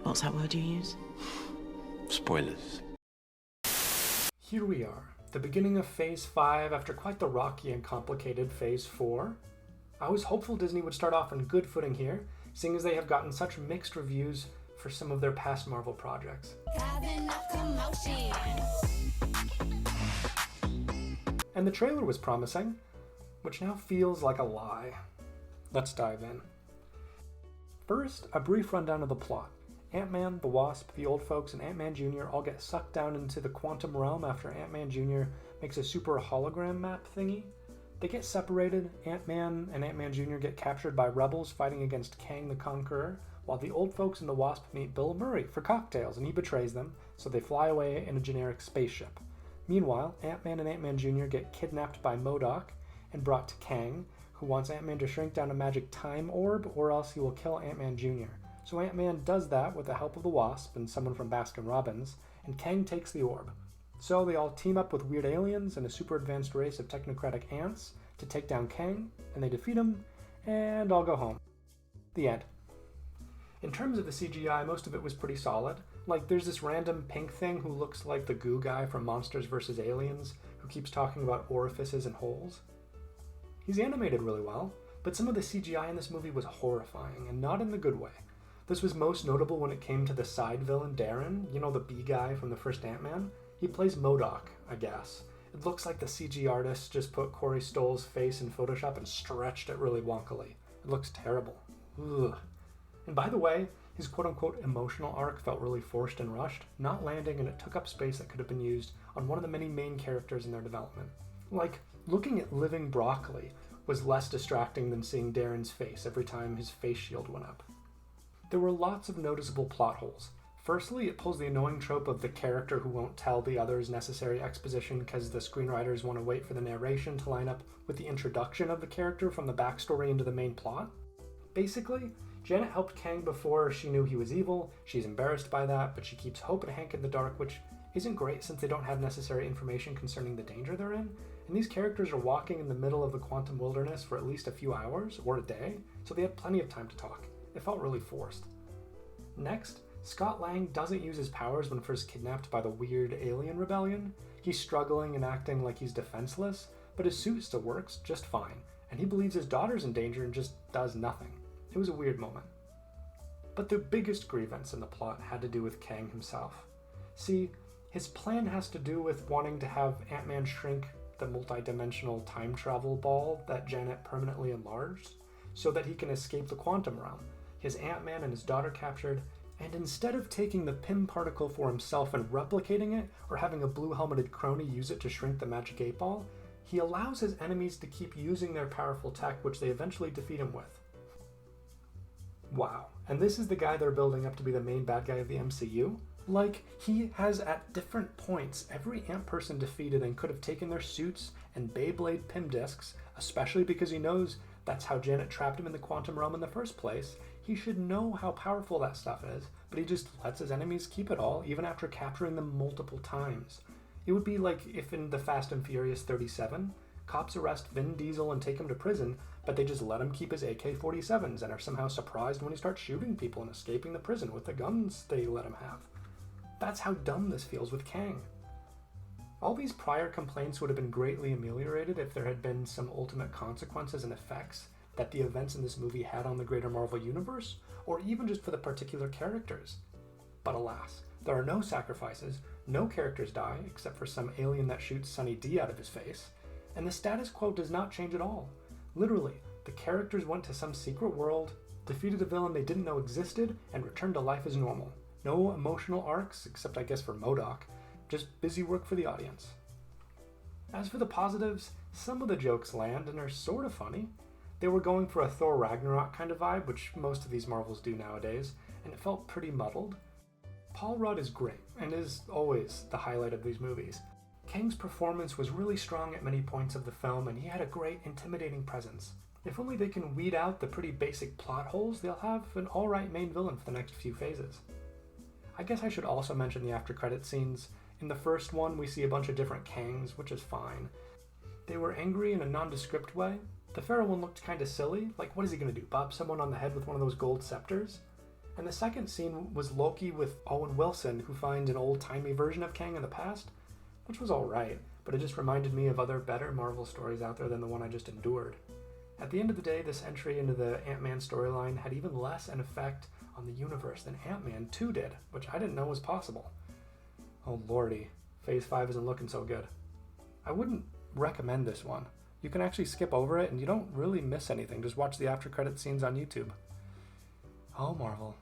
What's that word you use? Spoilers. Here we are, the beginning of Phase 5 after quite the rocky and complicated Phase 4. I was hopeful Disney would start off on good footing here, seeing as they have gotten such mixed reviews for some of their past Marvel projects. And the trailer was promising, which now feels like a lie. Let's dive in. First, a brief rundown of the plot. Ant-Man, the Wasp, the Old Folks, and Ant-Man Jr. all get sucked down into the quantum realm after Ant-Man Jr. makes a super hologram map thingy. They get separated. Ant-Man and Ant-Man Jr. get captured by rebels fighting against Kang the Conqueror, while the Old Folks and the Wasp meet Bill Murray for cocktails, and he betrays them, so they fly away in a generic spaceship. Meanwhile, Ant-Man and Ant-Man Jr. get kidnapped by MODOK and brought to Kang, who wants Ant-Man to shrink down a magic time orb, or else he will kill Ant-Man Jr. So Ant-Man does that with the help of the Wasp and someone from Baskin-Robbins, and Kang takes the orb. So they all team up with weird aliens and a super advanced race of technocratic ants to take down Kang, and they defeat him, and all go home. The end. In terms of the CGI, most of it was pretty solid. Like, there's this random pink thing who looks like the goo guy from Monsters vs. Aliens, who keeps talking about orifices and holes. He's animated really well, but some of the CGI in this movie was horrifying, and not in the good way. This was most notable when it came to the side villain, Darren, you know, the bee guy from the first Ant-Man? He plays MODOK, I guess. It looks like the CG artist just put Corey Stoll's face in Photoshop and stretched it really wonkily. It looks terrible. Ugh. And by the way, his quote-unquote emotional arc felt really forced and rushed, not landing, and it took up space that could have been used on one of the many main characters in their development. Like, looking at living broccoli was less distracting than seeing Darren's face every time his face shield went up. There were lots of noticeable plot holes. Firstly, it pulls the annoying trope of the character who won't tell the others necessary exposition because the screenwriters want to wait for the narration to line up with the introduction of the character from the backstory into the main plot. Basically, Janet helped Kang before she knew he was evil. She's embarrassed by that, but she keeps Hope and Hank in the dark, which isn't great since they don't have necessary information concerning the danger they're in. And these characters are walking in the middle of the quantum wilderness for at least a few hours or a day, so they have plenty of time to talk. It felt really forced. Next, Scott Lang doesn't use his powers when first kidnapped by the weird alien rebellion. He's struggling and acting like he's defenseless, but his suit still works just fine, and he believes his daughter's in danger and just does nothing. It was a weird moment. But the biggest grievance in the plot had to do with Kang himself. See, his plan has to do with wanting to have Ant-Man shrink the multi-dimensional time travel ball that Janet permanently enlarged, so that he can escape the quantum realm. He has Ant-Man and his daughter captured, and instead of taking the Pym particle for himself and replicating it, or having a blue-helmeted crony use it to shrink the magic 8-ball, he allows his enemies to keep using their powerful tech, which they eventually defeat him with. Wow, and this is the guy they're building up to be the main bad guy of the MCU? Like, he has at different points every ant person defeated and could have taken their suits and Beyblade Pym discs, especially because he knows that's how Janet trapped him in the quantum realm in the first place. He should know how powerful that stuff is, but he just lets his enemies keep it all, even after capturing them multiple times. It would be like if in the Fast and Furious 37, cops arrest Vin Diesel and take him to prison, but they just let him keep his AK-47s and are somehow surprised when he starts shooting people and escaping the prison with the guns they let him have. That's how dumb this feels with Kang. All these prior complaints would have been greatly ameliorated if there had been some ultimate consequences and effects that the events in this movie had on the greater Marvel Universe, or even just for the particular characters. But alas, there are no sacrifices, no characters die except for some alien that shoots Sunny D out of his face, and the status quo does not change at all. Literally, the characters went to some secret world, defeated a villain they didn't know existed, and returned to life as normal. No emotional arcs, except I guess for MODOK, just busy work for the audience. As for the positives, some of the jokes land and are sort of funny. They were going for a Thor Ragnarok kind of vibe, which most of these Marvels do nowadays, and it felt pretty muddled. Paul Rudd is great, and is always the highlight of these movies. Kang's performance was really strong at many points of the film, and he had a great, intimidating presence. If only they can weed out the pretty basic plot holes, they'll have an alright main villain for the next few phases. I guess I should also mention the after-credit scenes. In the first one, we see a bunch of different Kangs, which is fine. They were angry in a nondescript way. The Pharaoh one looked kinda silly, like what is he gonna do, bop someone on the head with one of those gold scepters? And the second scene was Loki with Owen Wilson, who finds an old-timey version of Kang in the past, which was alright, but it just reminded me of other better Marvel stories out there than the one I just endured. At the end of the day, this entry into the Ant-Man storyline had even less an effect on the universe than Ant-Man 2 did, which I didn't know was possible. Oh lordy, Phase 5 isn't looking so good. I wouldn't recommend this one. You can actually skip over it and you don't really miss anything. Just watch the after credit scenes on YouTube. Oh, Marvel.